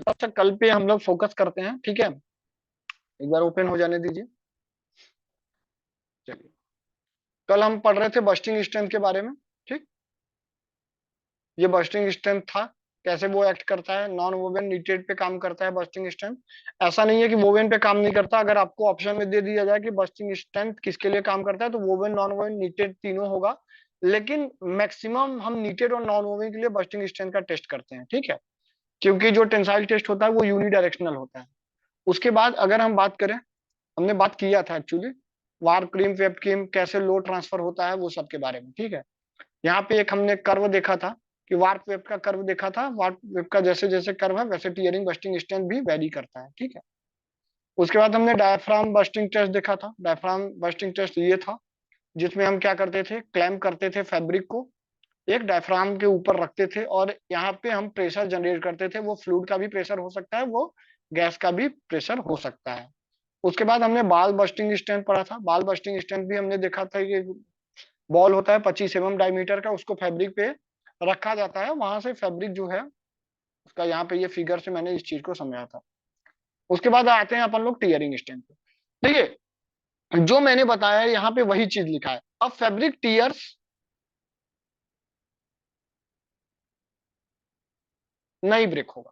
अच्छा, कल पे हम लोग फोकस करते हैं, ठीक है। एक बार ओपन हो जाने दीजिए। चलिए, कल हम पढ़ रहे थे बस्टिंग स्ट्रेंथ के बारे में, ठीक। ये बस्टिंग स्ट्रेंथ था, कैसे वो एक्ट करता है, नॉन वोवेन नीटेड पे काम करता है बस्टिंग स्ट्रेंथ। ऐसा नहीं है कि वोवेन पे काम नहीं करता। अगर आपको ऑप्शन में दे दिया जाए कि बस्टिंग स्ट्रेंथ किसके लिए काम करता है, तो वोवेन, नॉन वोवेन, नीटेड तीनों होगा। लेकिन मैक्सिमम हम नीटेड और नॉन वोवेन के लिए बस्टिंग स्ट्रेंथ का टेस्ट करते हैं, ठीक है। क्योंकि जो टेंसाइल टेस्ट होता है वो यूनिडायरेक्शनल होता है। उसके बाद अगर हम बात करें, हमने बात किया था एक्चुअली वार क्रीम, वेब क्रीम, कैसे लोड ट्रांसफर होता है, वो सब के बारे में, ठीक है। यहाँ पे एक हमने कर्व देखा था कि वार्प वेब का कर्व देखा था। वार्प वेब का जैसे जैसे कर्व है वैसे टीयरिंग बस्टिंग स्ट्रेंथ भी वेरी करता है, ठीक है। उसके बाद हमने डायफ्राम बस्टिंग टेस्ट देखा था। डायफ्राम बस्टिंग टेस्ट ये था जिसमें हम क्या करते थे, क्लैम्प करते थे फैब्रिक को, एक डायफ्राम के ऊपर रखते थे और यहाँ पे हम प्रेशर जनरेट करते थे। वो फ्लूइड का भी प्रेशर हो सकता है, वो गैस का भी प्रेशर हो सकता है। उसके बाद हमने बाल बस्टिंग स्ट्रेंथ पढ़ा था। बाल बस्टिंग स्ट्रेंथ भी हमने देखा था कि बॉल होता है 25 mm डायमीटर का, उसको फैब्रिक पे रखा जाता है, वहां से फैब्रिक जो है उसका, यहाँ पे ये फिगर से मैंने इस चीज को समझाया था। उसके बाद आते हैं अपन लोग टीयरिंग स्ट्रेंथ पे। देखिए, जो मैंने बताया है यहाँ पे वही चीज लिखा है। अब फैब्रिक टीयर्स नहीं ब्रेक होगा,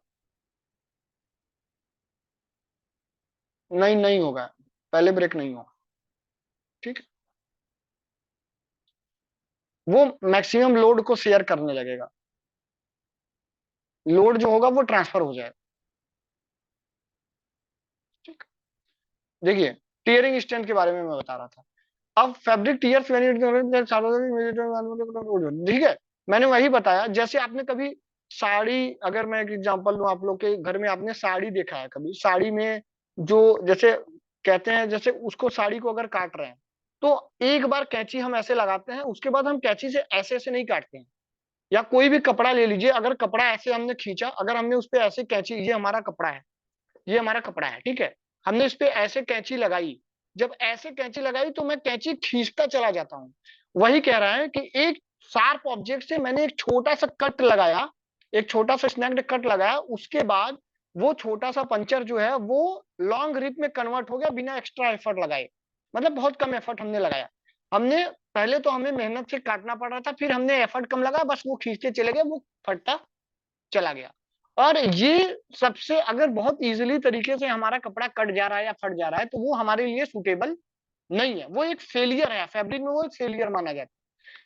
नहीं नहीं होगा, पहले ब्रेक नहीं होगा, ठीक है। वो मैक्सिमम लोड को शेयर करने लगेगा, लोड जो होगा वो ट्रांसफर हो जाएगा, ठीक। देखिए, टीयरिंग स्ट्रेंथ के बारे में मैं बता रहा था। अब फैब्रिक टीयर्स, ठीक है। मैंने वही बताया, जैसे आपने कभी साड़ी, अगर मैं एक एग्जांपल दूं, आप लोग के घर में आपने साड़ी देखा है कभी, साड़ी में जो जैसे कहते हैं, जैसे उसको साड़ी को अगर काट रहे हैं तो एक बार कैंची हम ऐसे लगाते हैं, उसके बाद हम कैंची से ऐसे ऐसे नहीं काटते हैं। या कोई भी कपड़ा ले लीजिए, अगर कपड़ा ऐसे हमने खींचा, अगर हमने उस पर ऐसे कैंची, ये हमारा कपड़ा है, ये हमारा कपड़ा है, ठीक है। हमने इस पे ऐसे कैंची लगाई, जब ऐसे कैंची लगाई तो मैं कैंची खींचता चला जाता हूँ। वही कह रहा है कि एक शार्प ऑब्जेक्ट से मैंने एक छोटा सा कट लगाया, एक छोटा सा स्नैक्ड कट लगाया, उसके बाद वो छोटा सा पंचर जो है वो लॉन्ग रिप में कन्वर्ट हो गया बिना एक्स्ट्रा एफर्ट लगाए। मतलब बहुत कम एफर्ट हमने लगाया। हमने पहले तो हमें मेहनत से काटना पड़ रहा था, फिर हमने एफर्ट कम लगा, बस वो खींचते चले गए, वो फटता चला गया। और ये सबसे, अगर बहुत इजीली तरीके से हमारा कपड़ा कट जा रहा है या फट जा रहा है तो वो हमारे लिए सुटेबल नहीं है, वो एक फेलियर है फैब्रिक में, वो एक फेलियर माना जाता है।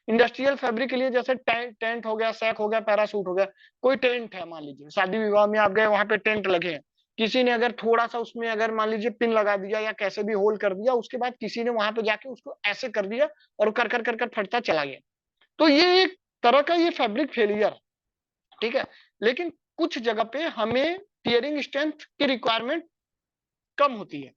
इंडस्ट्रियल फैब्रिक के लिए जैसे टेंट हो गया, सैक हो गया, पैरासूट हो गया। कोई टेंट है, मान लीजिए शादी विवाह में आप गए, वहां पे टेंट लगे हैं, किसी ने अगर थोड़ा सा उसमें अगर मान लीजिए पिन लगा दिया या कैसे भी होल कर दिया, उसके बाद किसी ने वहां पे जाके उसको ऐसे कर दिया और कर कर कर कर फटता चला गया, तो ये एक तरह का ये फैब्रिक फेलियर है, ठीक है। लेकिन कुछ जगह पे हमें टीयरिंग स्ट्रेंथ की रिक्वायरमेंट कम होती है,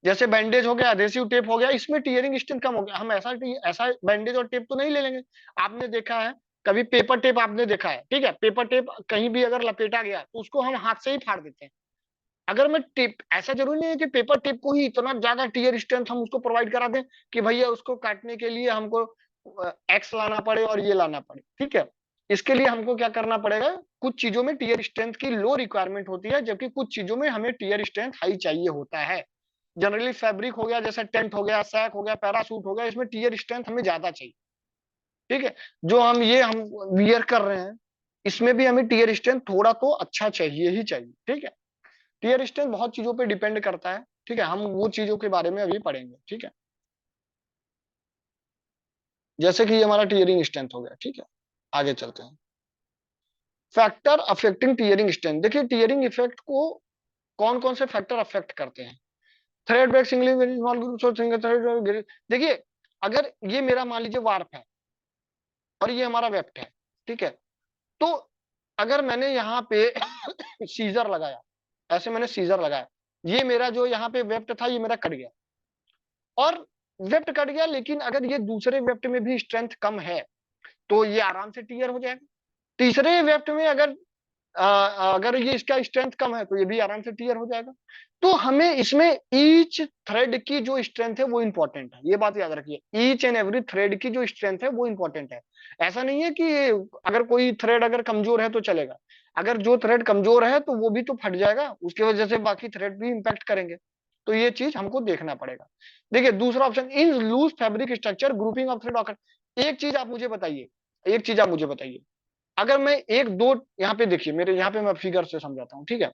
जैसे बैंडेज हो गया, एडहेसिव टेप हो गया, इसमें टीयरिंग स्ट्रेंथ कम हो गया, हम ऐसा ऐसा बैंडेज और टेप तो नहीं ले लेंगे। आपने देखा है कभी पेपर टेप, आपने देखा है, ठीक है, पेपर टेप कहीं भी अगर लपेटा गया तो उसको हम हाथ से ही फाड़ देते हैं। अगर मैं टेप, ऐसा जरूरी नहीं है कि पेपर टेप को ही इतना ज्यादा टीयर स्ट्रेंथ हम उसको प्रोवाइड करा दें कि भैया उसको काटने के लिए हमको एक्स लाना पड़े और ये लाना पड़े, ठीक है। इसके लिए हमको क्या करना पड़ेगा, कुछ चीजों में टीयर स्ट्रेंथ की लो रिक्वायरमेंट होती है, जबकि कुछ चीजों में हमें टीयर स्ट्रेंथ हाई चाहिए होता है। जनरली फैब्रिक हो गया, जैसे टेंट हो गया, सैक हो गया, पैरासूट हो गया, इसमें टीयर स्ट्रेंथ हमें ज्यादा चाहिए, ठीक है। जो हम वियर कर रहे हैं, इसमें भी हमें टीयर स्ट्रेंथ थोड़ा तो अच्छा चाहिए ही चाहिए, ठीक है। टीयर स्ट्रेंथ बहुत चीजों पे डिपेंड करता है, ठीक है, हम वो चीजों के बारे में अभी पढ़ेंगे, ठीक है। जैसे कि ये हमारा टीयरिंग स्ट्रेंथ हो गया, ठीक है। आगे चलते हैं। Factor affecting tearing strength. देखिए, टीयरिंग इफेक्ट को कौन कौन से फैक्टर अफेक्ट करते हैं। Thread back singling, very small group of single thread. देखिए, अगर ये मेरा मान लीजिए वार्प है और ये हमारा वेप्ट है, ठीक है, तो अगर मैंने यहाँ पे सीजर लगाया, ऐसे मैंने सीजर लगाया, ये मेरा जो यहाँ पे वेप्ट था ये मेरा कट गया, और वेप्ट कट गया, लेकिन अगर ये दूसरे वेप्ट में भी स्ट्रेंथ कम है तो ये आराम से टीयर हो जाएगा। तीसरे वेप्ट में अगर अगर ये इसका स्ट्रेंथ कम है तो ये भी आराम से टीयर हो जाएगा। तो हमें इसमें ईच थ्रेड की जो स्ट्रेंथ है वो इंपॉर्टेंट है, ये बात याद रखिए, ईच एंड एवरी थ्रेड की जो स्ट्रेंथ है वो इंपॉर्टेंट है। ऐसा नहीं है कि अगर कोई थ्रेड अगर कमजोर है तो चलेगा, अगर जो थ्रेड कमजोर है तो वो भी तो फट जाएगा, उसकी वजह से बाकी थ्रेड भी इंपैक्ट करेंगे। तो ये चीज हमको देखना पड़ेगा। देखिए दूसरा option, in loose fabric structure grouping of thread occur. एक चीज आप मुझे बताइए, एक चीज आप मुझे बताइए, अगर मैं एक दो, यहाँ पे देखिए मेरे, यहाँ पे मैं फिगर से समझाता हूँ, ठीक है।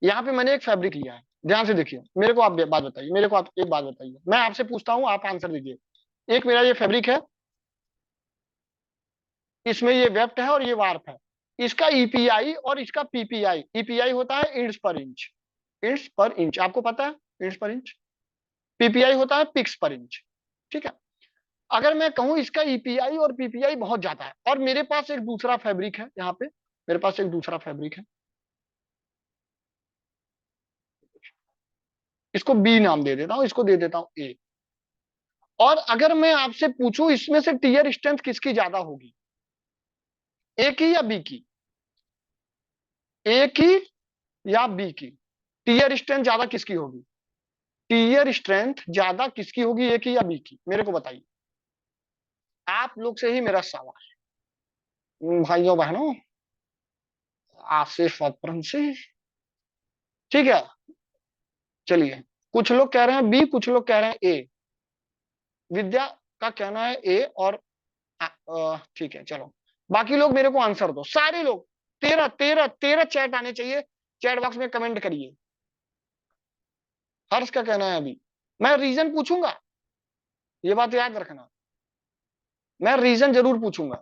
यहाँ पे मैंने एक फैब्रिक लिया है, ध्यान से देखिए, मेरे को आप बात बताइए, मेरे को आप एक बात बताइए, मैं आपसे पूछता हूँ आप आंसर दीजिए। एक मेरा ये फैब्रिक है, इसमें ये वेफ्ट है और ये वार्प है, इसका ईपीआई और इसका पीपीआई, ईपीआई होता है इंच पर इंच, इंच पर इंच आपको पता है, इंच पर इंच। पीपीआई होता है पिक्स पर इंच, ठीक है। अगर मैं कहूं इसका ईपीआई और पीपीआई बहुत ज्यादा है, और मेरे पास एक दूसरा फैब्रिक है यहाँ पे, मेरे पास एक दूसरा फैब्रिक है, इसको बी नाम दे देता हूं, इसको दे देता हूं ए। और अगर मैं आपसे पूछूं इसमें से टीयर स्ट्रेंथ किसकी ज्यादा होगी, ए की या बी की, ए की या बी की, टीयर स्ट्रेंथ ज्यादा किसकी होगी, टीयर स्ट्रेंथ ज्यादा किसकी होगी, ए की या बी की, मेरे को बताइए। आप लोग से ही मेरा सवाल, भाइयों बहनों, आसिफ और प्रिंसिस, ठीक है। चलिए, कुछ लोग कह रहे हैं बी, कुछ लोग कह रहे हैं ए, विद्या का कहना है ए, और ठीक है चलो, बाकी लोग मेरे को आंसर दो, सारे लोग, 13 चैट आने चाहिए, चैट बॉक्स में कमेंट करिए। हर्ष का कहना है अभी, मैं रीजन पूछूंगा, ये बात याद रखना, मैं रीजन जरूर पूछूंगा।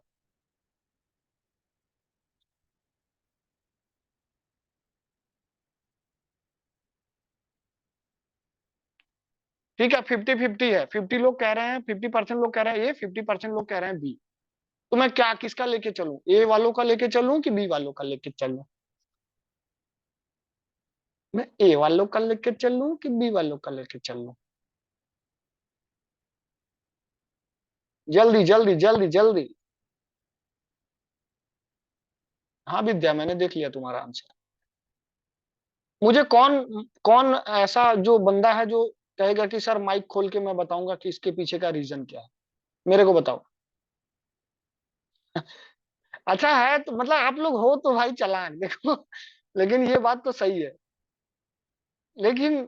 ठीक है, 50-50 है, 50 लोग कह रहे हैं, 50% लोग कह रहे हैं ए, 50% लोग कह रहे हैं बी। तो मैं क्या किसका लेके चलूं, ए वालों का लेके चलूं कि बी वालों का लेके चलूं, मैं ए वालों का लेके चलूं कि बी वालों का लेके चलूं, जल्दी जल्दी जल्दी जल्दी। हाँ विद्या, मैंने देख लिया तुम्हारा आंसर। मुझे कौन, कौन ऐसा जो बंदा है जो कहेगा कि सर माइक खोल के मैं बताऊंगा कि इसके पीछे का रीजन क्या है, मेरे को बताओ। अच्छा है तो मतलब आप लोग हो तो भाई चालाक देखो, लेकिन ये बात तो सही है, लेकिन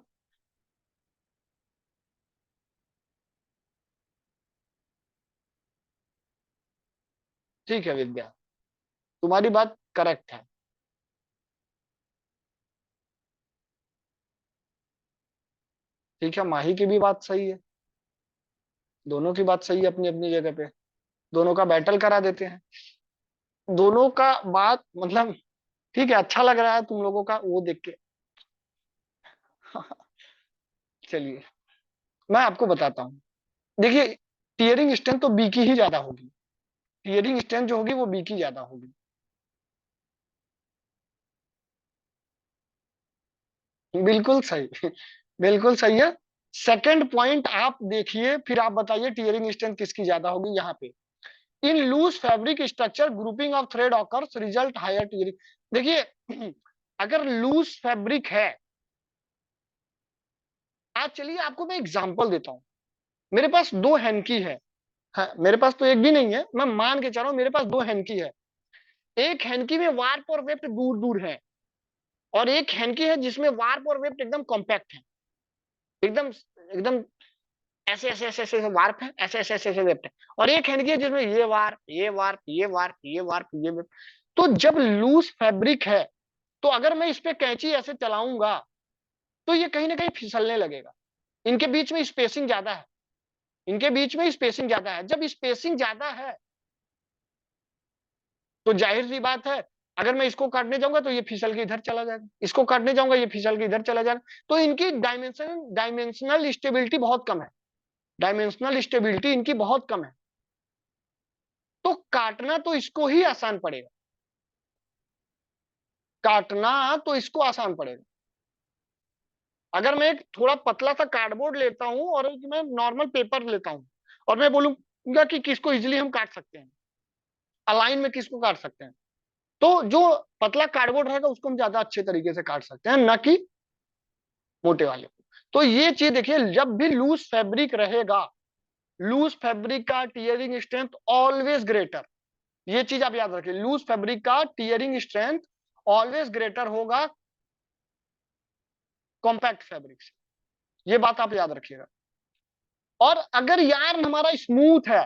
ठीक है विद्या, तुम्हारी बात करेक्ट है। ठीक है, माही की भी बात सही है, दोनों की बात सही है अपनी अपनी जगह पे, दोनों का बैटल करा देते हैं, दोनों का बात मतलब, ठीक है, अच्छा लग रहा है तुम लोगों का वो देख के। चलिए, मैं आपको बताता हूँ, देखिए, टीयरिंग स्ट्रेंथ तो बी की ही ज्यादा होगी, टीयरिंग स्ट्रेंथ जो होगी वो बी की ज्यादा होगी। बिल्कुल सही, बिल्कुल सही है। सेकंड पॉइंट आप देखिए, फिर आप बताइए टीयरिंग स्ट्रेंथ किसकी ज्यादा होगी यहाँ पे। In loose fabric structure grouping of thread occurs result higher tearing. देखिए, अगर लूज फैब्रिक है, आज चलिए आपको मैं एग्जांपल देता हूँ, मेरे पास दो हैंकी है, हाँ, मेरे पास तो एक भी नहीं है, मैं मान के चल रहा हूँ मेरे पास दो हैंकी है, एक हैंकी में वार्प और वेफ्ट दूर दूर है, और एक हैंकी है जिसमें वार्प और वेफ्ट एकदम कॉम्पैक्ट है, एकदम एकदम ऐसे ऐसे ऐसे ऐसे वार्प है, ऐसे ऐसे ऐसे ऐसे वेप्ट है, और एक हैंड की है जिसमें ये वार्प ये वार्प ये वार्प ये वार्प ये वेप्ट। तो जब लूज फैब्रिक है, तो अगर मैं इस पे कैंची ऐसे चलाऊंगा तो ये कहीं ना कहीं फिसलने लगेगा, इनके बीच में स्पेसिंग ज्यादा है, इनके बीच में स्पेसिंग ज्यादा है, जब स्पेसिंग ज्यादा है तो जाहिर सी बात है, अगर मैं इसको काटने जाऊंगा तो ये फिसल के इधर चला जाएगा, इसको काटने जाऊंगा ये फिसल के इधर चला जाएगा, तो इनकी डायमेंशनल स्टेबिलिटी बहुत कम है, डायमेंशनल स्टेबिलिटी इनकी बहुत कम है, तो काटना तो इसको ही आसान पड़ेगा, काटना तो इसको आसान पड़ेगा। अगर मैं एक थोड़ा पतला सा कार्डबोर्ड लेता हूं और एक मैं नॉर्मल पेपर लेता हूं, और मैं बोलूंगा कि किसको इजीली हम काट सकते हैं, अलाइन में किसको काट सकते हैं, तो जो पतला कार्डबोर्ड रहेगा उसको हम ज्यादा अच्छे तरीके से काट सकते हैं, ना कि मोटे वाले को। तो ये चीज देखिए, जब भी लूज फैब्रिक रहेगा, लूज फैब्रिक का टीयरिंग स्ट्रेंथ ऑलवेज ग्रेटर। ये चीज आप याद रखिए, लूज फैब्रिक का टीयरिंग स्ट्रेंथ ऑलवेज ग्रेटर होगा कॉम्पैक्ट फैब्रिक से। ये बात आप याद रखिएगा। और अगर यार्न हमारा स्मूथ है,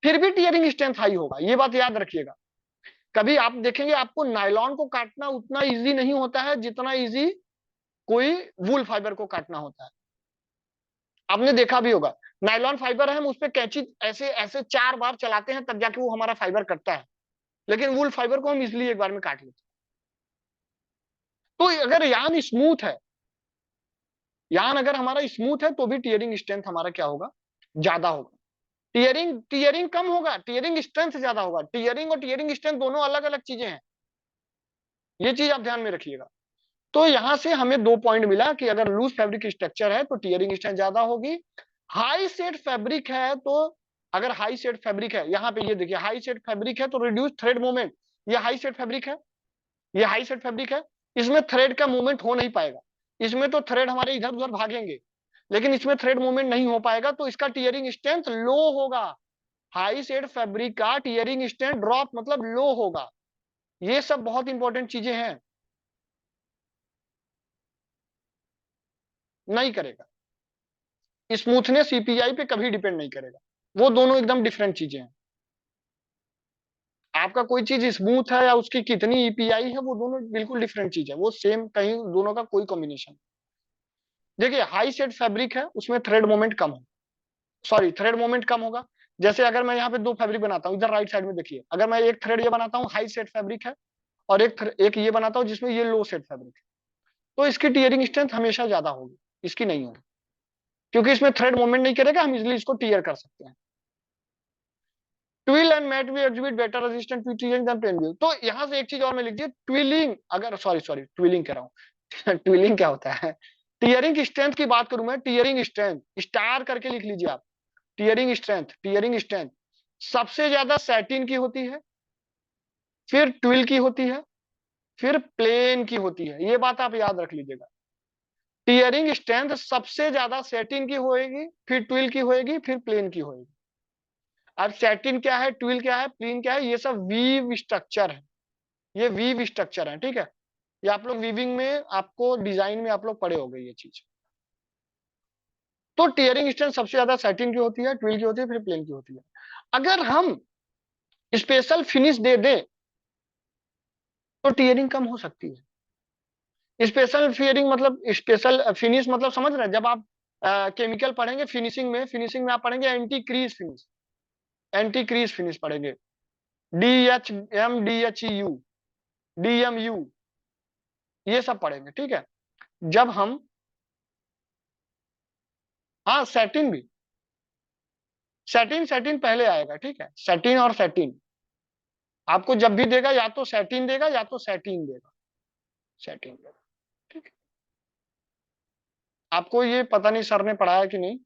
फिर भी टीयरिंग स्ट्रेंथ हाई होगा, ये बात याद रखिएगा। कभी आप देखेंगे आपको नायलॉन को काटना उतना इजी नहीं होता है जितना इजी कोई वूल फाइबर को काटना होता है। आपने देखा भी होगा, नायलॉन फाइबर है, हम उस पर कैंची ऐसे ऐसे 4 बार चलाते हैं तब जाके वो हमारा फाइबर कटता है, लेकिन वूल फाइबर को हम इजिली एक बार में काट लेते हैं। तो अगर यान स्मूथ है, यान अगर हमारा स्मूथ है, तो भी टीयरिंग स्ट्रेंथ हमारा क्या होगा, ज्यादा होगा। टीयरिंग टीयरिंग कम होगा, टीयरिंग स्ट्रेंथ ज्यादा होगा। टीयरिंग और टीयरिंग स्ट्रेंथ दोनों अलग अलग चीजें हैं, ये चीज आप ध्यान में रखिएगा। तो यहां से हमें 2 पॉइंट मिला कि अगर लूज फैब्रिक स्ट्रक्चर है तो टीयरिंग स्ट्रेंथ ज्यादा होगी। हाई सेट फैब्रिक है तो, अगर हाई सेट फैब्रिक है, यहाँ पे ये देखिए हाई सेट फैब्रिक है तो रिड्यूस थ्रेड मूवमेंट, ये हाई सेट फैब्रिक है, ये हाई सेट फैब्रिक है, इसमें थ्रेड का मूवमेंट हो नहीं पाएगा। इसमें तो थ्रेड हमारे इधर उधर भागेंगे, लेकिन इसमें थ्रेड मूवमेंट नहीं हो पाएगा, तो इसका टीयरिंग स्ट्रेंथ लो होगा। हाई सेट फैब्रिक का टीयरिंग स्ट्रेंथ ड्रॉप मतलब लो होगा। ये सब बहुत इंपॉर्टेंट चीजें हैं। नहीं करेगा, स्मूथनेस सीपीआई पे कभी डिपेंड नहीं करेगा, वो दोनों एकदम डिफरेंट चीजें हैं। आपका कोई चीज स्मूथ है या उसकी कितनी ईपीआई है, वो दोनों बिल्कुल डिफरेंट चीज है, वो सेम कहीं दोनों का कोई कॉम्बिनेशन। देखिए हाई सेट फैब्रिक है उसमें थ्रेड मोमेंट कम हो, सॉरी थ्रेड मोमेंट कम होगा। जैसे अगर मैं यहाँ पे 2 फैब्रिक बनाता हूँ, इधर राइट साइड में देखिए, अगर मैं एक थ्रेड ये बनाता हूँ हाई सेट फैब्रिक है, और एक ये बनाता हूँ जिसमें ये लो सेट फैब्रिक है, तो इसकी टीयरिंग स्ट्रेंथ हमेशा ज्यादा होगी, इसकी नहीं होगी, क्योंकि इसमें थ्रेड मूवमेंट नहीं करेगा, हम इजिली इसको टीयर कर सकते हैं। ट्विल एंड मैट भी exhibit better resistant to tearing than plain wheel. तो यहां से एक चीज और मैं लिख दिया, ट्विलिंग, अगर सॉरी सॉरी ट्विलिंग कह रहा हूँ ट्विलिंग क्या होता है, टीयरिंग स्ट्रेंथ की बात करूं मैं, टीयरिंग स्ट्रेंथ स्टार करके लिख लीजिए आप। टीयरिंग स्ट्रेंथ सबसे ज्यादा सैटिन की होती है, फिर ट्विल की होती है, फिर प्लेन की होती है, ये बात आप याद रख लीजिएगा। टीयरिंग स्ट्रेंथ सबसे ज्यादा सैटिन की होएगी, फिर ट्विल की होएगी, फिर प्लेन की होएगी। अब सैटिन क्या है, ट्विल क्या है, प्लेन क्या है, ये सब वीव स्ट्रक्चर है, ये वीव स्ट्रक्चर है, ठीक है। ये आप लोग वीविंग में, आपको डिजाइन में आप लोग पढ़े हो गए ये चीज। तो टीयरिंग स्ट्रेंथ सबसे ज्यादा सैटिन की होती है, ट्विल की होती है, फिर प्लेन की होती है। अगर हम स्पेशल फिनिश दे दें तो टीयरिंग कम हो सकती है। स्पेशल फियरिंग मतलब स्पेशल फिनिश मतलब समझ रहे हैं, जब आप केमिकल पढ़ेंगे फिनिशिंग में आप पढ़ेंगे anti crease finish, anti crease finish पढ़ेंगे, DHM DHEU DMU, ये सब पढ़ेंगे, ठीक है। जब हम, हाँ सैटिन भी, सैटिन सैटिन पहले आएगा, ठीक है, सैटिन और सैटिन आपको जब भी देगा, या तो सैटिन देगा या तो सैटिन देगा, सैटिन देगा, ठीक है। आपको ये पता नहीं सर ने पढ़ाया कि नहीं,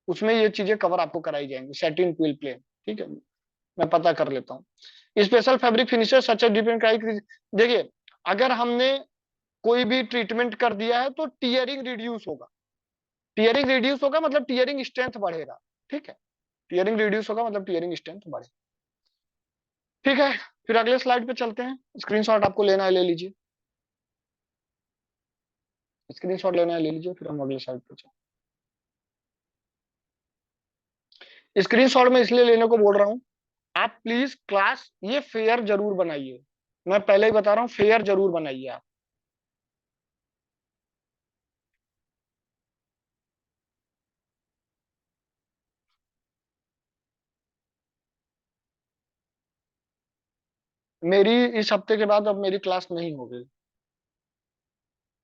उसमें ये चीजें कवर आपको कराई जाएंगी, सैटिन ट्विल प्लेन, ठीक है। मैं पता कर लेता हूँ। स्पेशल फैब्रिक फिनिशर सच डिफरेंट, देखिए अगर हमने कोई भी ट्रीटमेंट कर दिया है तो टीयरिंग रिड्यूस होगा, टीयरिंग रिड्यूस होगा मतलब टीयरिंग स्ट्रेंथ बढ़ेगा, ठीक है। टीयरिंग रिड्यूस होगा मतलब टीयरिंग स्ट्रेंथ बढ़ेगा, ठीक है। फिर अगले स्लाइड पे चलते हैं, स्क्रीनशॉट आपको लेना है ले लीजिए, स्क्रीनशॉट लेना है ले लीजिए, फिर हम अगले स्लाइड पे चलते हैं। स्क्रीनशॉट में इसलिए लेने को बोल रहा हूँ, आप प्लीज क्लास ये फेयर जरूर बनाइए, मैं पहले ही बता रहा हूँ फेयर जरूर बनाइए आप। मेरी इस हफ्ते के बाद अब मेरी क्लास नहीं होगी,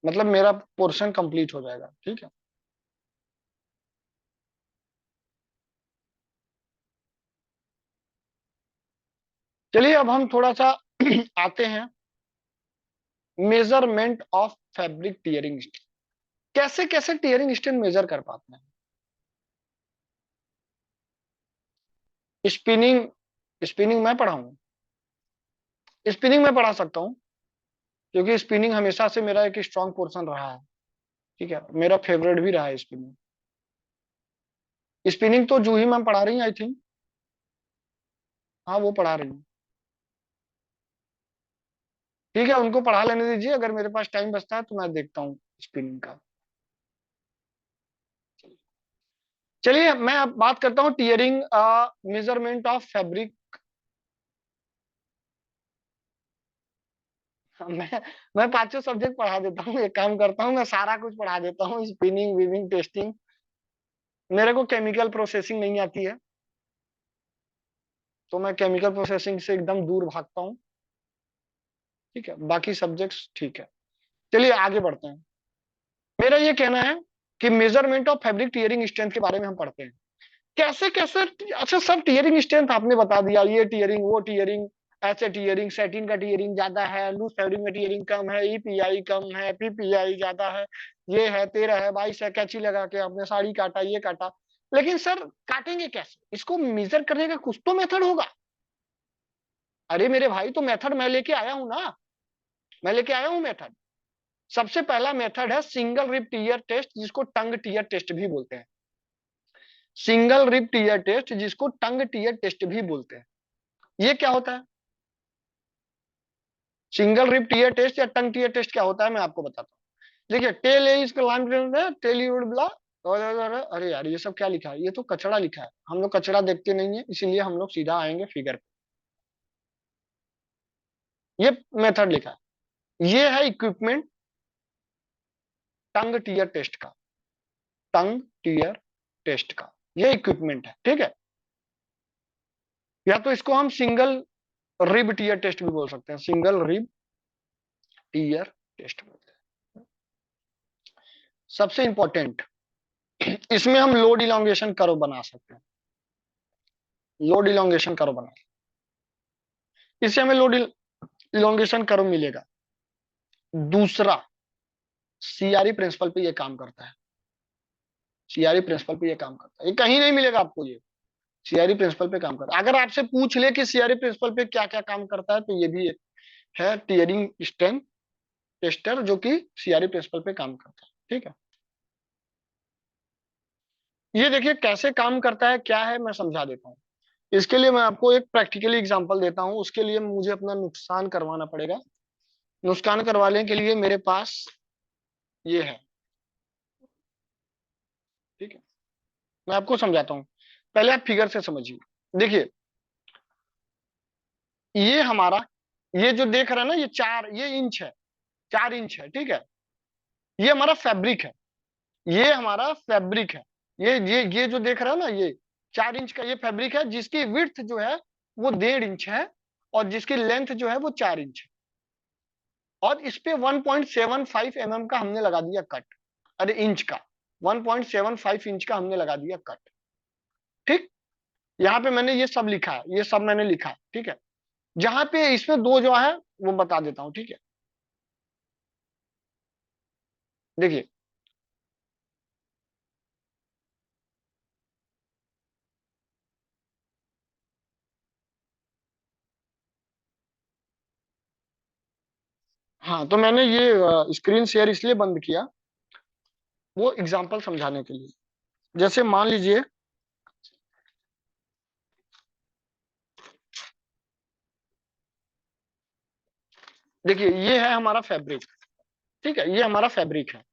मतलब मेरा पोर्शन कंप्लीट हो जाएगा, ठीक है। चलिए अब हम थोड़ा सा आते हैं measurement of fabric tearing strength, कैसे कैसे टीयरिंग स्ट्रेंथ मेजर कर पाते हैं। स्पिनिंग, स्पिनिंग मैं पढ़ाऊंगा, स्पिनिंग में पढ़ा सकता हूँ, क्योंकि स्पिनिंग हमेशा से मेरा एक स्ट्रांग पोर्शन रहा है। ठीक है, मेरा फेवरेट भी रहा है स्पिनिंग। स्पिनिंग तो जूही मैम पढ़ा रही है आई थिंक। हाँ वो पढ़ा रही है। ठीक है, उनको पढ़ा लेने दीजिए, अगर मेरे पास टाइम बचता है तो मैं देखता हूँ स्पिनिंग का। चलिए मैं अब बात करता हूँ टीयरिंग मेजरमेंट ऑफ फैब्रिक। मैं पांचों सब्जेक्ट पढ़ा देता हूँ, एक काम करता हूँ मैं सारा कुछ पढ़ा देता हूँ, स्पिनिंग, वीविंग, टेस्टिंग। मेरे को केमिकल प्रोसेसिंग नहीं आती है, तो मैं केमिकल प्रोसेसिंग से एकदम दूर भागता हूँ। ठीक है, बाकी सब्जेक्ट्स ठीक है। चलिए आगे बढ़ते हैं। मेरा ये कहना है कि measurement of fabric tearing strength के बारे में हम पढ़ते हैं। कैसे कैसे, अच्छा सब टीयरिंग स्ट्रेंथ आपने बता दिया, ये टीयरिंग वो टीयरिंग, ऐसे टीयरिंग, सेटिन का टीयरिंग ज्यादा है, लूज फैब्रिक में टीयरिंग कम है, ईपीआई कम है, पीपीआई ज्यादा है, ये है 13 है 22 है, कैची लगा के आपने साड़ी काटा, ये काटा। लेकिन सर काटेंगे कैसे इसको, मेजर करने का कुछ तो मेथड होगा। अरे मेरे भाई, तो मेथड मैं लेके आया हूं ना, मैं लेके आया हूं मेथड। सबसे पहला मेथड है सिंगल रिप टीयर टेस्ट, जिसको टंग टीयर टेस्ट भी बोलते हैं। सिंगल रिप टीयर टेस्ट, जिसको टंग टीयर टेस्ट भी बोलते हैं। ये क्या होता है? सिंगल रिप टीयर टेस्ट या टंग टीयर टेस्ट क्या होता है, मैं आपको बताता हूँ। देखिए, टेल ए इसका लाइन टेल, अरे यार ये सब क्या लिखा है, ये तो कचड़ा लिखा है, हम लोग कचड़ा देखते नहीं है, इसीलिए हम लोग सीधा आएंगे फिगर पे। ये मेथड लिखा है, ये है इक्विपमेंट टंग टीयर टेस्ट का, टंग टीयर टेस्ट का ये इक्विपमेंट है। ठीक है, या तो इसको हम सिंगल रिब टीयर टेस्ट भी बोल सकते हैं, सिंगल रिब टीयर टेस्ट बोलते हैं। सबसे इंपॉर्टेंट, इसमें हम लोड इलोंगेशन कर्व बना सकते हैं, लोड इलोंगेशन कर्व बना, इससे हमें लोड इलोंगेशन कर्व मिलेगा। दूसरा, सीआरई प्रिंसिपल पे ये काम करता है, सीआरई प्रिंसिपल पे ये काम करता है, ये कहीं नहीं मिलेगा आपको, ये सीआरई प्रिंसिपल पे काम करता है। अगर आपसे पूछ ले कि सीआरई प्रिंसिपल पे क्या क्या काम करता है, तो ये भी एक है टीयरिंग स्ट्रेंथ टेस्टर, जो कि सीआरई प्रिंसिपल पे काम करता है। ठीक है, ये देखिए कैसे काम करता है, क्या है मैं समझा देता हूँ। इसके लिए मैं आपको एक प्रैक्टिकली एग्जांपल देता हूँ, उसके लिए मुझे अपना नुकसान करवाना पड़ेगा। नुकसान करवाने के लिए मेरे पास ये है। ठीक है, मैं आपको समझाता हूँ, पहले आप फिगर से समझिए। देखिए, ये हमारा, ये जो देख रहा है ना, ये 4, ये इंच है, 4 इंच है। ठीक है, ये हमारा फैब्रिक है, ये हमारा फैब्रिक है। ये जो देख रहा है ना, ये 4 इंच का ये फैब्रिक है, जिसकी विड्थ जो है वो 1.5 इंच है, और जिसकी लेंथ जो है वो 4 इंच है। और इस पे 1.75 mm का हमने लगा दिया कट, अरे इंच का, 1.75 इंच का हमने लगा दिया कट। ठीक, यहाँ पे मैंने ये सब लिखा है, ये सब मैंने लिखा है। ठीक है, जहां पे इसमें दो जो है वो बता देता हूँ। ठीक है, देखिए, हाँ तो मैंने ये स्क्रीन शेयर इसलिए बंद किया, वो एग्जांपल समझाने के लिए। जैसे मान लीजिए, देखिए ये है हमारा फैब्रिक। ठीक है, ये हमारा फैब्रिक है,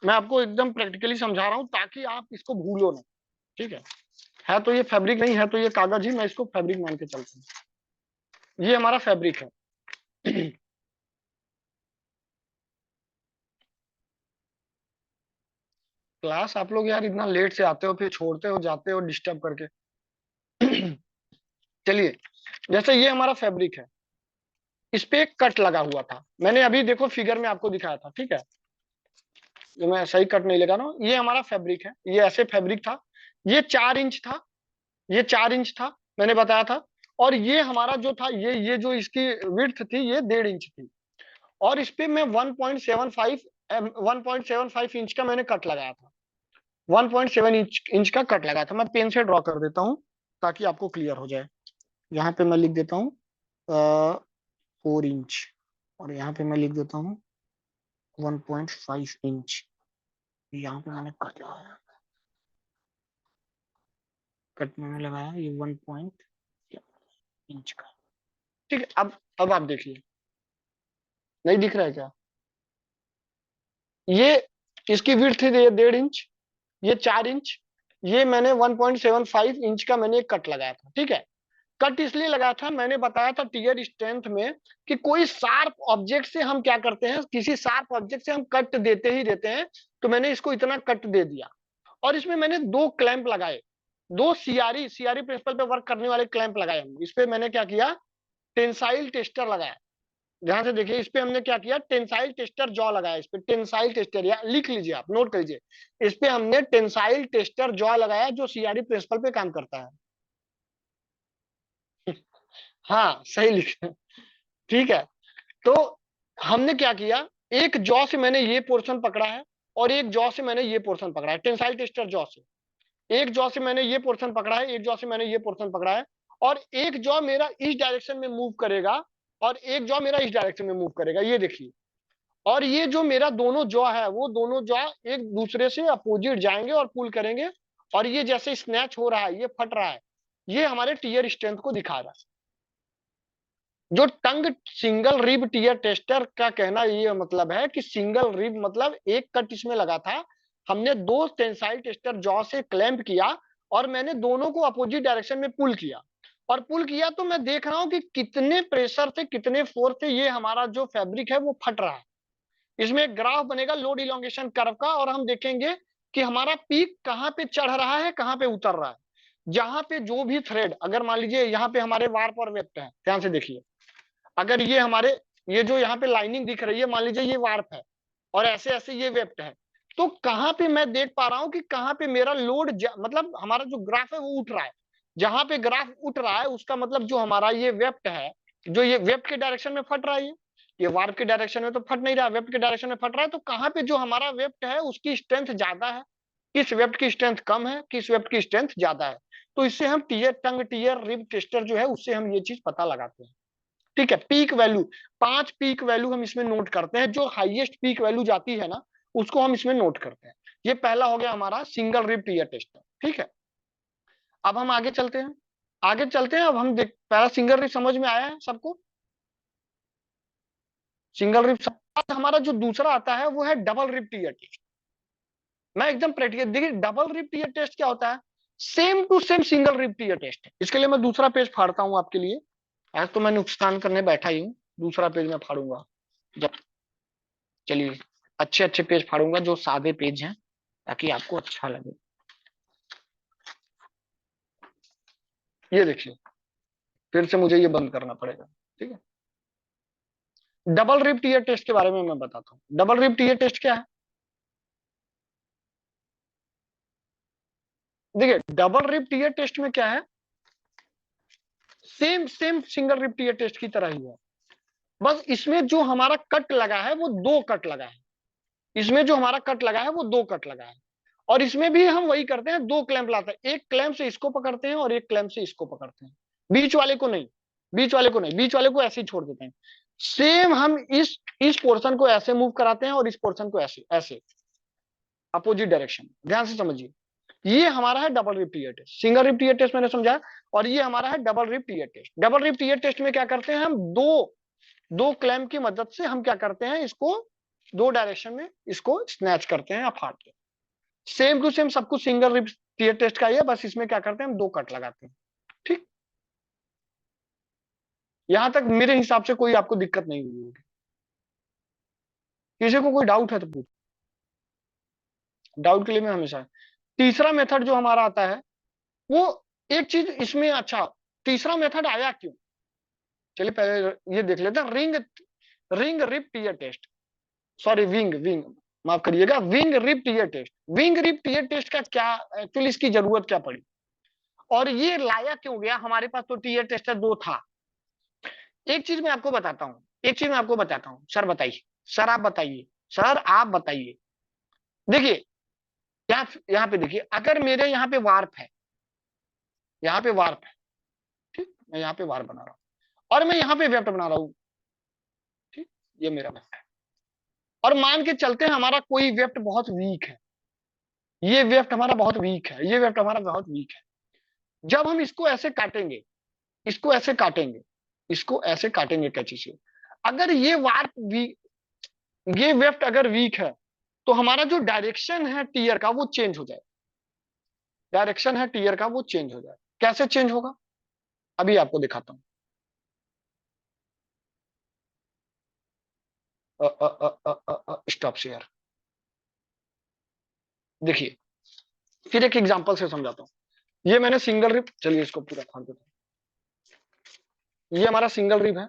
मैं आपको एकदम प्रैक्टिकली समझा रहा हूँ ताकि आप इसको भूलो ना। ठीक है तो ये फैब्रिक नहीं है तो ये कागज ही, मैं इसको फैब्रिक मान के चलता हूँ। ये हमारा फैब्रिक है। क्लास आप लोग यार इतना लेट से आते हो, फिर छोड़ते हो जाते हो डिस्टर्ब करके। चलिए, जैसे ये हमारा फैब्रिक है, इस पे एक कट लगा हुआ था, मैंने अभी देखो फिगर में आपको दिखाया था। ठीक है, जो मैं सही कट नहीं लगा रहा हूँ, ये हमारा फैब्रिक है, ये ऐसे फैब्रिक था, ये 4 इंच था, ये 4 इंच था, मैंने बताया था। और ये हमारा जो था, ये जो इसकी विड्थ थी ये 1.5 इंच थी। और इस पे मैं 1.75 इंच का मैंने कट लगाया था, 1.7 इंच का कट लगाया था। मैं पेन से ड्रॉ कर देता हूँ ताकि आपको क्लियर हो जाए। यहाँ पे मैं लिख देता हूँ 4 इंच, और यहाँ पे मैं लिख देता हूँ 1.5 इंच। यहाँ पे मैंने कट लगाया, कट मैंने लगाया ये 1 इंच का। ठीक है, अब आप देखिए, नहीं दिख रहा है क्या? ये इसकी विड्थ थी 1.5 इंच, ये 4 इंच, ये मैंने 1.75 इंच का मैंने एक कट लगाया था। ठीक है, कट इसलिए लगाया था, मैंने बताया था टीयर स्ट्रेंथ में कि कोई शार्प ऑब्जेक्ट से हम क्या करते हैं, किसी शार्प ऑब्जेक्ट से हम कट देते ही देते हैं, तो मैंने इसको इतना कट दे दिया। और इसमें मैंने 2 क्लैंप लगाए, 2 सीआरई प्रिंसिपल पे वर्क करने वाले क्लैंप लगाए। इस पे मैंने क्या किया, टेंसाइल टेस्टर लगाया। ध्यान से देखिए, इस पे हमने क्या किया, टेंसाइल टेस्टर जॉ लगाया। इस पे टेंसाइल टेस्टर, या लिख लीजिए आप, नोट कर लीजिए, इस पे हमने टेंसाइल टेस्टर जॉ लगाया, जो सीआरई प्रिंसिपल पे काम करता है। हाँ, सही लिखा। ठीक है, तो हमने क्या किया, एक जॉ से मैंने ये पोर्शन पकड़ा है, और एक जॉ से मैंने ये पोर्शन पकड़ा है, टेंसाइल टेस्टर जॉ से। एक जॉ से मैंने ये पोर्शन पकड़ा है, एक जॉ से मैंने ये पोर्शन पकड़ा है, और एक जॉ मेरा इस डायरेक्शन में मूव करेगा, और एक जॉ मेरा इस डायरेक्शन में मूव करेगा, ये देखिए। और ये जो मेरा दोनों जॉ है, वो दोनों जॉ एक दूसरे से अपोजिट जाएंगे और पुल करेंगे, और ये जैसे स्नैच हो रहा है, ये फट रहा है, ये हमारे टीयर स्ट्रेंथ को दिखा रहा है। जो टंग सिंगल रिब टीयर टेस्टर का कहना ये मतलब है कि सिंगल रिब मतलब एक कट इसमें लगा था, हमने 2 टेंसाइल टेस्टर जॉ से क्लैंप किया, और मैंने दोनों को अपोजिट डायरेक्शन में पुल किया। और पुल किया तो मैं देख रहा हूं कि कितने प्रेशर से, कितने फोर्स से ये हमारा जो फैब्रिक है वो फट रहा है। इसमें एक ग्राफ बनेगा लोड इलोंगेशन कर्व का, और हम देखेंगे कि हमारा पीक कहाँ पे चढ़ रहा है, कहाँ पे उतर रहा है। जहां पे जो भी थ्रेड, अगर मान लीजिए यहाँ पे हमारे वार्प और वेप्ट है, ध्यान से देखिए, अगर ये हमारे, ये जो यहाँ पे लाइनिंग दिख रही है, मान लीजिए ये वार्प है, और ऐसे ऐसे ये वेप्ट है, तो कहाँ पे मैं देख पा रहा हूँ कि कहाँ पे मेरा लोड, मतलब हमारा जो ग्राफ है वो उठ रहा है। जहां पे ग्राफ उठ रहा है, उसका मतलब जो हमारा ये वेप्ट है, जो ये वेप्ट के डायरेक्शन में फट रहा है, ये वार्प के डायरेक्शन में तो फट नहीं रहा, वेप्ट के डायरेक्शन में फट रहा है, तो कहाँ पे जो हमारा वेप्ट है उसकी स्ट्रेंथ ज्यादा है, किस वेप्ट की स्ट्रेंथ कम है, किस वेप्ट की स्ट्रेंथ ज्यादा है। तो इससे हम टीयर टंग टीयर रिब टेस्टर जो है, उससे हम ये चीज पता लगाते हैं। ठीक है, पीक वैल्यू, 5 पीक वैल्यू हम इसमें नोट करते हैं, जो हाईएस्ट पीक वैल्यू जाती है ना, उसको हम इसमें नोट करते हैं। ये पहला हो गया हमारा सिंगल रिब टीयर टेस्टर। ठीक है, अब हम आगे चलते हैं, आगे चलते हैं। अब हम देख, पहला सिंगल रिब समझ में आया है सबको, सिंगल रिब। हमारा जो दूसरा आता है वो है डबल रिब टीयर टेस्ट। मैं एकदम प्रैक्टिकल, देखिए डबल रिब टीयर टेस्ट क्या होता है, same to same single rib tear test है। इसके लिए मैं दूसरा पेज फाड़ता हूं आपके लिए, आज तो मैं नुकसान करने बैठा ही हूँ, दूसरा पेज मैं फाड़ूंगा जब, चलिए, अच्छे अच्छे पेज फाड़ूंगा जो सादे पेज हैं, ताकि आपको अच्छा लगे। ये देखिए, फिर से मुझे ये बंद करना पड़ेगा। ठीक है, डबल रिब टीयर टेस्ट के बारे में मैं बताता हूँ। डबल रिब टीयर टेस्ट क्या है, देखिए डबल रिब टीयर टेस्ट में क्या है, same same single rib tear test की तरह ही है, बस इसमें जो हमारा कट लगा है वो 2 कट लगा है। इसमें जो हमारा कट लगा है वो 2 कट लगा है, और इसमें भी हम वही करते हैं, 2 क्लैंप लाते हैं, एक क्लैंप से इसको पकड़ते हैं और एक क्लैंप से इसको पकड़ते हैं, बीच वाले को नहीं, बीच वाले को नहीं, बीच वाले को ऐसे ही छोड़ देते हैं। सेम हम इस पोर्शन को ऐसे मूव कराते हैं, और इस पोर्शन को ऐसे ऐसे अपोजिट डायरेक्शन। ध्यान से समझिए, ये हमारा है double rib tear test. Single rib tear test मैंने समझा, और ये हमारा है double rib tear test. Double rib tear test में क्या करते हैं, हम दो दो क्लैंप की मदद से हम क्या करते हैं, इसको 2 डायरेक्शन में इसको स्नैच करते हैं या फाड़ते हैं। सेम टू सेम सब कुछ सिंगल रिब टीयर टेस्ट का ही है, बस इसमें क्या करते हैं, हम 2 कट लगाते हैं। ठीक, यहां तक मेरे हिसाब से कोई आपको दिक्कत नहीं हुई होगी। किसी को कोई डाउट है तो पूछ, डाउट के लिए मैं हमेशा। तीसरा मेथड जो हमारा आता है, वो एक चीज इसमें, अच्छा तीसरा मेथड आया क्यों, चलिए पहले ये देख लेते हैं। Ring ring rib tear test, sorry wing wing, माफ करिएगा, wing rib tear test. Wing rib tear test का क्या एक्चुअली, इसकी जरूरत क्या पड़ी, और ये लाया क्यों गया, हमारे पास तो टीयर टेस्टर 2 था। एक चीज मैं आपको बताता हूँ, एक चीज मैं आपको बताता हूँ, सर बताइए, सर आप बताइए, सर आप बताइए। देखिए, यहाँ पे देखिए, अगर मेरे यहाँ पे वार्प है, यहाँ पे वार्प है, ठीक, मैं यहाँ पे वार्प बना रहा हूँ, और मैं यहाँ पे वेप्ट बना रहा हूँ, ये मेरा वेफ्ट है। और मान के चलते हैं हमारा कोई वेफ्ट बहुत वीक है, ये वेफ्ट हमारा बहुत वीक है, ये वेफ्ट हमारा बहुत वीक है। जब हम इसको ऐसे काटेंगे, इसको ऐसे काटेंगे, इसको ऐसे काटेंगे कैंची से, अगर ये वार्प ये वेफ्ट अगर वीक है, तो हमारा जो डायरेक्शन है टीयर का वो चेंज हो जाए, डायरेक्शन है टीयर का वो चेंज हो जाए। कैसे चेंज होगा, अभी आपको दिखाता हूं। Stop share. देखिए, फिर एक एग्जांपल से समझाता हूं। ये मैंने सिंगल रिब, चलिए इसको पूरा फाड़ देता हूं। ये हमारा सिंगल रिब है,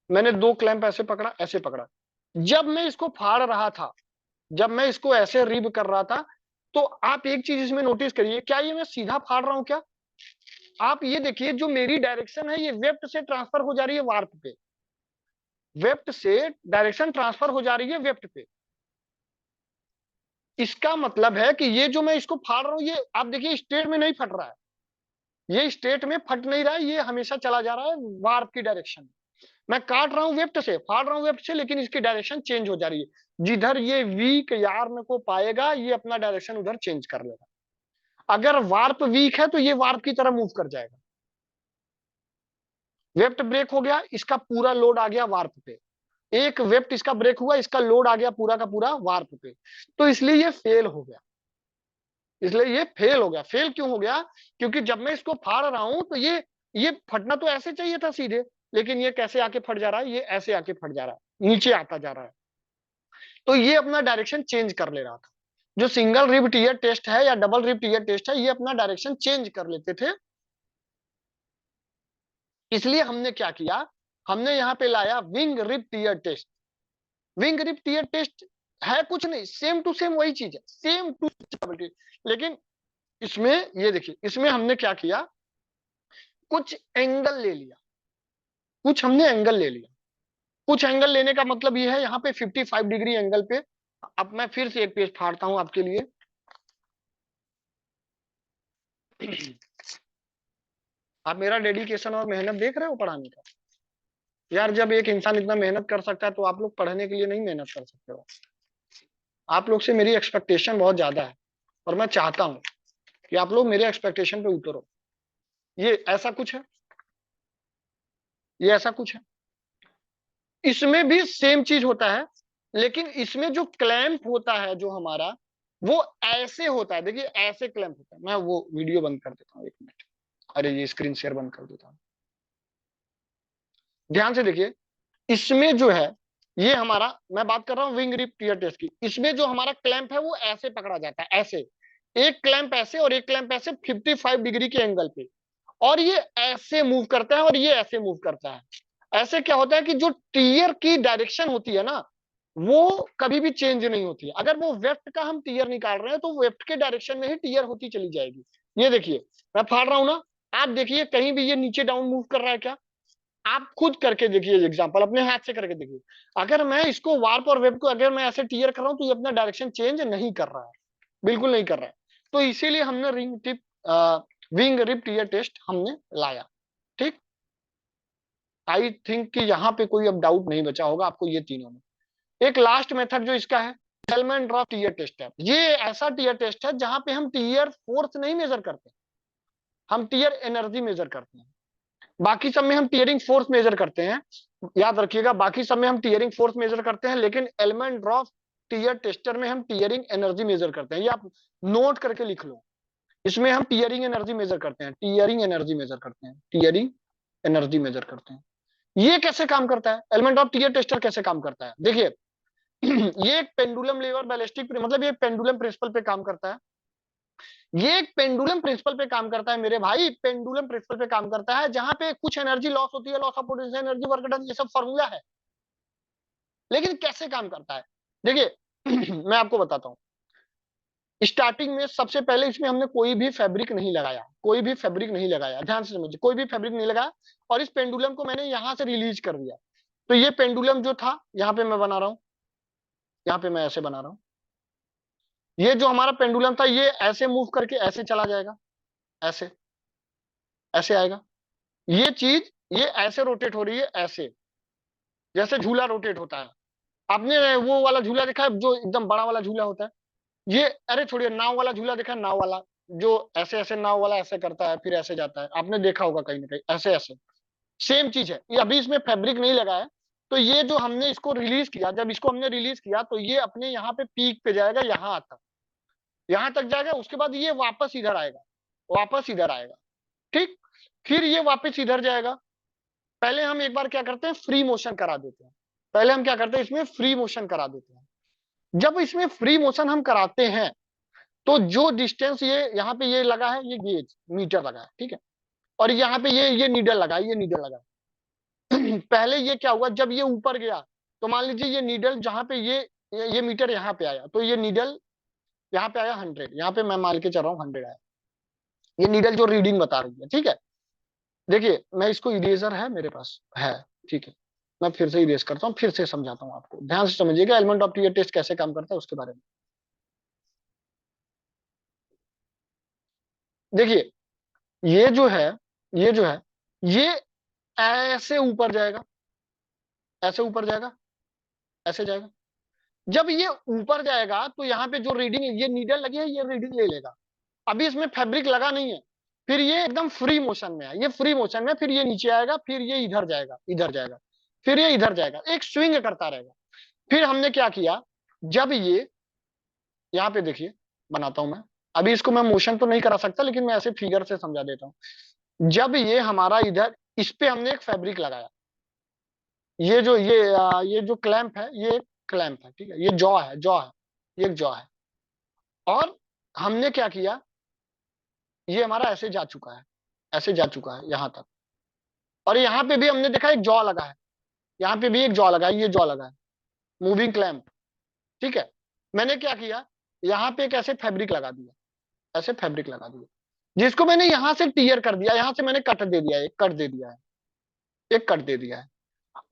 मैंने दो क्लैंप ऐसे पकड़ा, ऐसे पकड़ा। जब मैं इसको फाड़ रहा था, जब मैं इसको ऐसे रिब कर रहा था, तो आप एक चीज इसमें नोटिस करिए, क्या ये मैं सीधा फाड़ रहा हूं क्या? आप ये देखिए, जो मेरी डायरेक्शन है ये वेफ्ट से ट्रांसफर हो जा रही है वार्प पे, वेफ्ट से डायरेक्शन ट्रांसफर हो जा रही है वेफ्ट पे। इसका मतलब है कि ये जो मैं इसको फाड़ रहा हूं, ये आप देखिए स्ट्रेट में नहीं फट रहा है, ये स्ट्रेट में फट नहीं रहा है, ये हमेशा चला जा रहा है वार्प की डायरेक्शन में। मैं काट रहा हूं वेफ्ट से, फाड़ रहा हूं वेफ्ट से, लेकिन इसकी डायरेक्शन चेंज हो जा रही है। जिधर ये वीक यार्न को पाएगा, ये अपना डायरेक्शन उधर चेंज कर लेगा। अगर वार्प वीक है तो ये वार्प की तरह मूव कर जाएगा। वेफ्ट ब्रेक हो गया, इसका पूरा लोड आ गया वार्प पे। एक वेफ्ट इसका ब्रेक हुआ, इसका लोड आ गया पूरा का पूरा वार्प पे, तो इसलिए ये फेल हो गया। इसलिए ये फेल हो गया। फेल क्यों हो गया? क्योंकि जब मैं इसको फाड़ रहा हूं तो ये फटना तो ऐसे चाहिए था सीधे, लेकिन ये कैसे आके फट जा रहा है, ये ऐसे आके फट जा रहा है, नीचे आता जा रहा है। तो ये अपना डायरेक्शन चेंज कर ले रहा था। जो सिंगल रिब टीयर टेस्ट है या डबल रिब टीयर टेस्ट है, ये अपना डायरेक्शन चेंज कर लेते थे। इसलिए हमने क्या किया, हमने यहाँ पे लाया wing rib tear test. Wing rib tear test है कुछ नहीं, सेम टू सेम वही चीज है, सेम टू, लेकिन इसमें ये देखिए, इसमें हमने क्या किया, कुछ एंगल ले लिया, कुछ हमने एंगल ले लिया। कुछ एंगल लेने का मतलब ये है, यहाँ पे 55 डिग्री एंगल पे। अब मैं फिर से एक पेज फाड़ता हूं आपके लिए। आप मेरा डेडिकेशन और मेहनत देख रहे हो पढ़ाने का। यार, जब एक इंसान इतना मेहनत कर सकता है, तो आप लोग पढ़ने के लिए नहीं मेहनत कर सकते हो। आप लोग से मेरी एक्सपेक्टेशन बहुत ज्यादा है, और मैं चाहता हूं कि आप लोग मेरे एक्सपेक्टेशन पे उतरो। ये ऐसा कुछ है, ये ऐसा कुछ है। इसमें भी सेम चीज होता है, लेकिन इसमें जो क्लैंप होता है जो हमारा, वो ऐसे होता है। देखिए, ऐसे क्लैंप होता है। मैं वो वीडियो बंद कर देता हूँ, एक मिनट। अरे, ये स्क्रीन शेयर बंद कर देता हूँ। ध्यान से देखिए, इसमें जो है, ये हमारा, मैं बात कर रहा हूँ विंग रिप टीयर टेस्ट की। इसमें जो हमारा क्लैंप है वो ऐसे पकड़ा जाता है, ऐसे। एक क्लैंप ऐसे और एक क्लैंप ऐसे 55 डिग्री के एंगल पे, और ये ऐसे मूव करता है और ये ऐसे मूव करता है। ऐसे क्या होता है कि जो टीयर की डायरेक्शन होती है ना, वो कभी भी चेंज नहीं होती है। अगर वो वेफ्ट का हम टीयर निकाल रहे हैं, तो वेफ्ट के डायरेक्शन में ही टीयर होती चली जाएगी। ये देखिए, मैं फाड़ रहा हूं ना, आप देखिए कहीं भी ये नीचे डाउन मूव कर रहा है क्या? आप खुद करके देखिए, एग्जांपल अपने हाथ से करके देखिए। अगर मैं इसको वार्प और वेब को अगर मैं ऐसे टीयर कर रहा हूं, तो ये अपना डायरेक्शन चेंज नहीं कर रहा है, बिल्कुल नहीं कर रहा है। तो इसीलिए हमने विंग रिप टीयर टेस्ट हमने लाया। ठीक, आई थिंक कि यहाँ पे कोई अब डाउट नहीं बचा होगा आपको ये तीनों में। एक लास्ट मेथड जो इसका है, हेल्मन ड्रॉप टीयर टेस्ट है। ये ऐसा टीयर टेस्ट है जहां पे हम टीयर फोर्स नहीं मेजर करते, हम टीयर एनर्जी मेजर करते हैं। बाकी सब में हम टीयरिंग फोर्स मेजर करते हैं, याद रखिएगा, बाकी सब में हम टीयरिंग फोर्स मेजर करते हैं, लेकिन एलिमेंट ड्रॉप टीयर टेस्टर में हम टीयरिंग एनर्जी मेजर करते हैं। ये आप नोट करके लिख लो। इसमें हम टीयरिंग एनर्जी मेजर करते हैं, टीयरिंग एनर्जी मेजर करते हैं, टीयरिंग एनर्जी मेजर करते हैं। ये कैसे काम करता है, एलिमेंट ऑफ टीयर टेस्टर कैसे काम करता है, देखिए। ये एक पेंडुलम लेवर बैलिस्टिक, मतलब ये पेंडुलम प्रिंसिपल पे काम करता है। ये एक पेंडुलम प्रिंसिपल पे काम करता है मेरे भाई, पेंडुलम प्रिंसिपल पे काम करता है, जहां पे कुछ एनर्जी लॉस होती है, loss of potential energy, work done, ये सब फॉर्मूला है। लेकिन कैसे काम करता है, देखिए, मैं आपको बताता हूं। स्टार्टिंग में सबसे पहले इसमें हमने कोई भी फैब्रिक नहीं लगाया, कोई भी फैब्रिक नहीं लगाया, ध्यान से समझिए, कोई भी फैब्रिक नहीं लगाया। और इस पेंडुलम को मैंने यहां से रिलीज कर दिया। तो ये पेंडुलम जो था, यहाँ पे मैं बना रहा हूँ, यहाँ पे मैं ऐसे बना रहा हूँ। ये जो हमारा पेंडुलम था, ये ऐसे मूव करके ऐसे चला जाएगा, ऐसे, ऐसे आएगा। ये चीज, ये ऐसे रोटेट हो रही है, ऐसे, जैसे झूला रोटेट होता है। आपने वो वाला झूला देखा है जो एकदम बड़ा वाला झूला होता है? ये, अरे छोड़िए, नाव वाला झूला देखा है? नाव वाला जो ऐसे ऐसे, नाव वाला ऐसे करता है फिर ऐसे जाता है, आपने देखा होगा कहीं ना कहीं, ऐसे ऐसे। सेम चीज है ये, अभी इसमें फैब्रिक नहीं लगा है। तो ये जो हमने इसको रिलीज किया, जब इसको हमने रिलीज किया तो ये अपने यहाँ पे पीक पे जाएगा, यहाँ तक, यहाँ तक जाएगा, उसके बाद ये वापस इधर आएगा, वापस इधर आएगा। ठीक, फिर ये वापस इधर जाएगा। पहले हम एक बार क्या करते हैं, फ्री मोशन करा देते हैं। पहले हम क्या करते हैं, इसमें फ्री मोशन करा देते हैं। जब इसमें फ्री मोशन हम कराते हैं, तो जो डिस्टेंस ये यहाँ पे ये लगा है, ये गेज मीटर लगा है, ठीक है, और यहाँ पे ये नीडल लगा है, ये नीडल लगा है। पहले ये क्या हुआ, जब ये ऊपर गया, तो मान लीजिए ये नीडल जहाँ पे ये मीटर यहाँ पे आया, तो ये नीडल यहाँ पे आया 100, यहाँ पे मैं मान के चल रहा हूँ 100 आया, ये नीडल जो रीडिंग बता रही है, ठीक है। देखिए, मैं इसको इरेजर है मेरे पास है, ठीक है, मैं फिर से इरेज करता हूँ, फिर से समझाता हूँ आपको, ध्यान से समझिएगा एलिमेंट ऑफ टीयर टेस्ट कैसे काम करता है उसके बारे में। देखिए, ये जो है, ये जो है, ये ऐसे ऊपर जाएगा, ऐसे ऊपर जाएगा, ऐसे जाएगा। जब ये ऊपर जाएगा तो यहाँ पे जो रीडिंग, ये नीडल लगी है, ये रीडिंग ले लेगा। अभी इसमें फैब्रिक लगा नहीं है। फिर ये एकदम फ्री मोशन में है, ये फ्री मोशन में, फिर ये नीचे आएगा, फिर ये इधर जाएगा, इधर जाएगा, फिर ये इधर जाएगा, एक स्विंग करता रहेगा। फिर हमने क्या किया, जब ये, यहाँ पे देखिए, बनाता हूं मैं, अभी इसको मैं मोशन तो नहीं करा सकता, लेकिन मैं ऐसे फिगर से समझा देता हूँ। जब ये हमारा इधर, इस पे हमने एक फैब्रिक लगाया, ये जो ये जो क्लैंप है, ये क्लैंप है, ठीक है, ये जॉ है, जॉ है, ये एक जॉ है। और हमने क्या किया, ये हमारा ऐसे जा चुका है, ऐसे जा चुका है यहाँ तक, और यहाँ पे भी हमने देखा एक जॉ लगा है, यहाँ पे भी एक जॉ लगा है, ये जॉ लगा है, मूविंग क्लैंप, ठीक है। मैंने क्या किया, यहाँ पे एक ऐसे फैब्रिक लगा दिया, ऐसे फैब्रिक लगा दिया, जिसको मैंने यहां से टीयर कर दिया, यहां से मैंने कट दे दिया, एक कट दे दिया है, एक कट दे दिया है।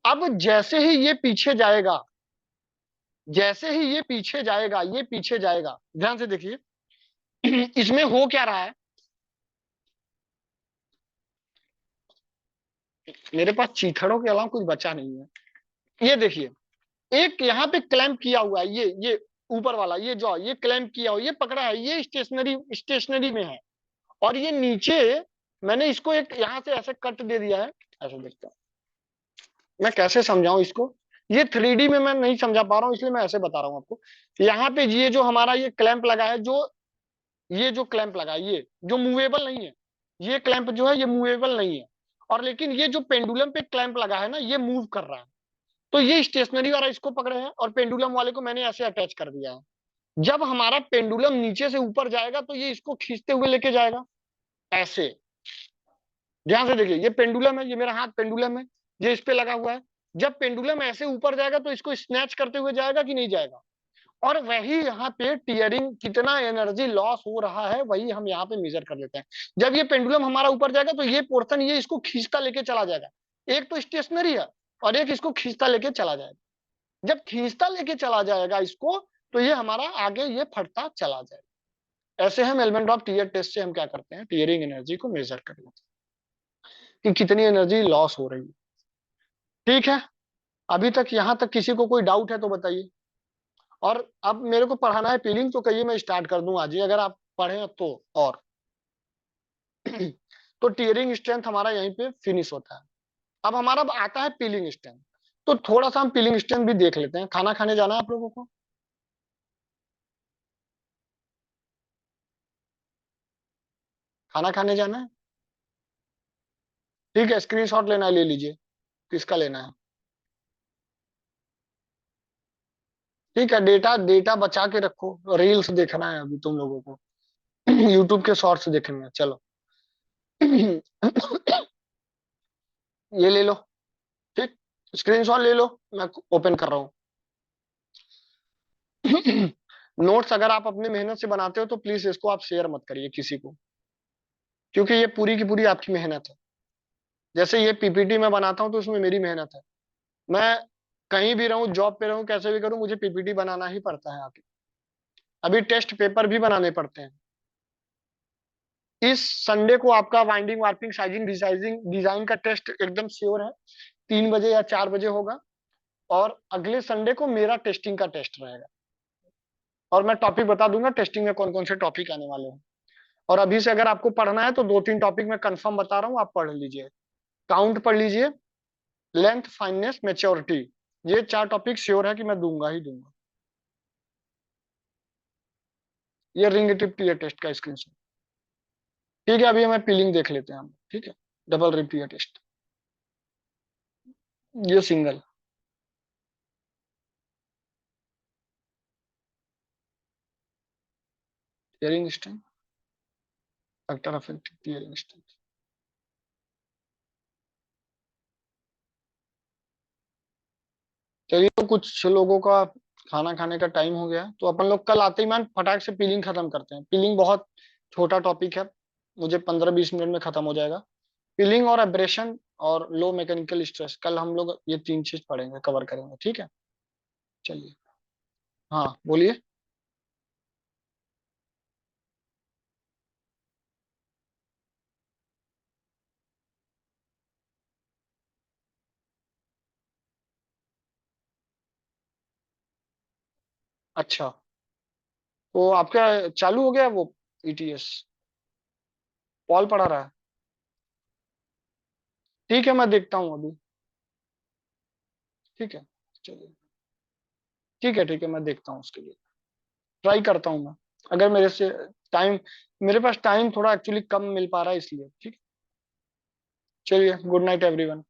अब जैसे ही ये पीछे जाएगा, जैसे ही ये पीछे जाएगा, ये पीछे जाएगा, ध्यान से देखिए, इसमें हो क्या रहा है, मेरे पास चीथड़ों के अलावा कुछ बचा नहीं है। ये देखिए, एक यहाँ पे क्लैंप किया हुआ है, ये ऊपर वाला, ये जो ये क्लैंप किया हुआ, ये पकड़ा है, ये स्टेशनरी, स्टेशनरी में है। और ये नीचे, मैंने इसको एक यहाँ से ऐसे कट दे दिया है, ऐसे देखता हूँ मैं कैसे समझाऊं इसको। ये 3D में मैं नहीं समझा पा रहा हूँ, इसलिए मैं ऐसे बता रहा हूँ आपको। यहाँ पे ये जो हमारा ये क्लैंप लगा है, जो ये जो क्लैंप लगा है, ये जो मूवेबल नहीं है, ये क्लैंप जो है ये मूवेबल नहीं है। और लेकिन ये जो पेंडुलम पे क्लैंप लगा है ना, ये मूव कर रहा है। तो ये स्टेशनरी वाला इसको पकड़े हैं, और पेंडुलम वाले को मैंने ऐसे अटैच कर दिया है। जब हमारा पेंडुलम नीचे से ऊपर जाएगा, तो ये इसको खींचते हुए लेके जाएगा, ऐसे। ध्यान से देखिए, ये पेंडुलम है, ये मेरा हाथ पेंडुलम है, ये इस पे लगा हुआ है। जब पेंडुलम ऐसे ऊपर जाएगा, तो इसको स्नैच करते हुए जाएगा कि नहीं जाएगा। और वही यहाँ पे टीयरिंग, कितना एनर्जी लॉस हो रहा है, वही हम यहाँ पे मेजर कर लेते हैं। जब ये पेंडुलम हमारा ऊपर जाएगा, तो ये पोर्शन, ये इसको खींचता लेके चला जाएगा। एक तो स्टेशनरी है, और एक इसको खींचता लेके चला जाएगा। जब खींचता लेके चला जाएगा इसको, तो ये हमारा आगे ये फटता चला जाएगा। ऐसे हम एलिमेंट ऑफ टीयर टेस्ट से हम क्या करते हैं, टीयरिंग एनर्जी को मेजर कर लेते हैं कि कितनी एनर्जी लॉस हो रही है। ठीक है, अभी तक यहाँ तक किसी को कोई डाउट है तो बताइए। और अब मेरे को पढ़ाना है पीलिंग, तो कहिए, मैं स्टार्ट कर दूं आज ही, अगर आप पढ़े तो। और तो टीयरिंग स्ट्रेंथ हमारा यहीं पे फिनिश होता है। अब हमारा अब आता है पीलिंग स्ट्रेंथ। तो थोड़ा सा हम पीलिंग स्ट्रेंथ भी देख लेते हैं। खाना खाने जाना है आप लोगों को? खाना खाने जाना है? ठीक है, स्क्रीनशॉट लेना है, ले लीजिए, किसका लेना है। ठीक है, डेटा डेटा बचा के रखो, रील्स देखना है अभी तुम लोगों को। यूट्यूब के शॉर्ट्स देखने हैं, चलो। ये ले लो, ठीक, स्क्रीनशॉट ले लो, मैं ओपन कर रहा हूँ। नोट्स अगर आप अपने मेहनत से बनाते हो, तो प्लीज इसको आप शेयर मत करिए किसी को, क्योंकि ये पूरी की पूरी आपकी मेहनत है। जैसे ये पीपीटी मैं बनाता हूँ, तो उसमें मेरी मेहनत है। मैं कहीं भी रहूं, जॉब पे रहूं, कैसे भी करूं, मुझे पीपीटी बनाना ही पड़ता है आके। अभी टेस्ट पेपर भी बनाने पड़ते हैं। इस संडे को आपका winding, warping, sizing, designing design का टेस्ट एकदम श्योर है, 3 बजे या 4 बजे होगा। और अगले संडे को मेरा टेस्टिंग का टेस्ट रहेगा, और मैं टॉपिक बता दूंगा टेस्टिंग में कौन कौन से टॉपिक आने वाले हैं। और अभी से अगर आपको पढ़ना है तो 2-3 टॉपिक मैं कंफर्म बता रहा हूँ, आप पढ़ लीजिए। काउंट पढ़ लीजिए, लेंथ, फाइननेस, मैच्योरिटी, ये 4 टॉपिक श्योर है कि मैं दूंगा ही दूंगा। ये रिंग टिप टीयर टेस्ट का स्क्रीनशॉट। ठीक है, अभी हमें पीलिंग देख लेते हैं हम। ठीक है, डबल रिप टीयर टेस्ट, ये single. Tearing strength, factor of tearing strength. चलिए, तो कुछ लोगों का खाना खाने का टाइम हो गया है, तो अपन लोग कल आते ही मैम फटाक से पीलिंग खत्म करते हैं। पीलिंग बहुत छोटा टॉपिक है, मुझे 15-20 मिनट में खत्म हो जाएगा। पीलिंग और एब्रेशन और लो मैकेनिकल स्ट्रेस, कल हम लोग ये 3 चीज पढ़ेंगे, कवर करेंगे। ठीक है, चलिए। हाँ बोलिए। अच्छा, तो आपका चालू हो गया वो ईटीएस? पॉल पढ़ा रहा है? ठीक है, मैं देखता हूँ अभी। ठीक है, चलिए। ठीक है, मैं देखता हूँ उसके लिए, ट्राई करता हूँ मैं। अगर मेरे से टाइम, मेरे पास टाइम थोड़ा एक्चुअली कम मिल पा रहा है इसलिए। ठीक। चलिए, गुड नाइट एवरीवन।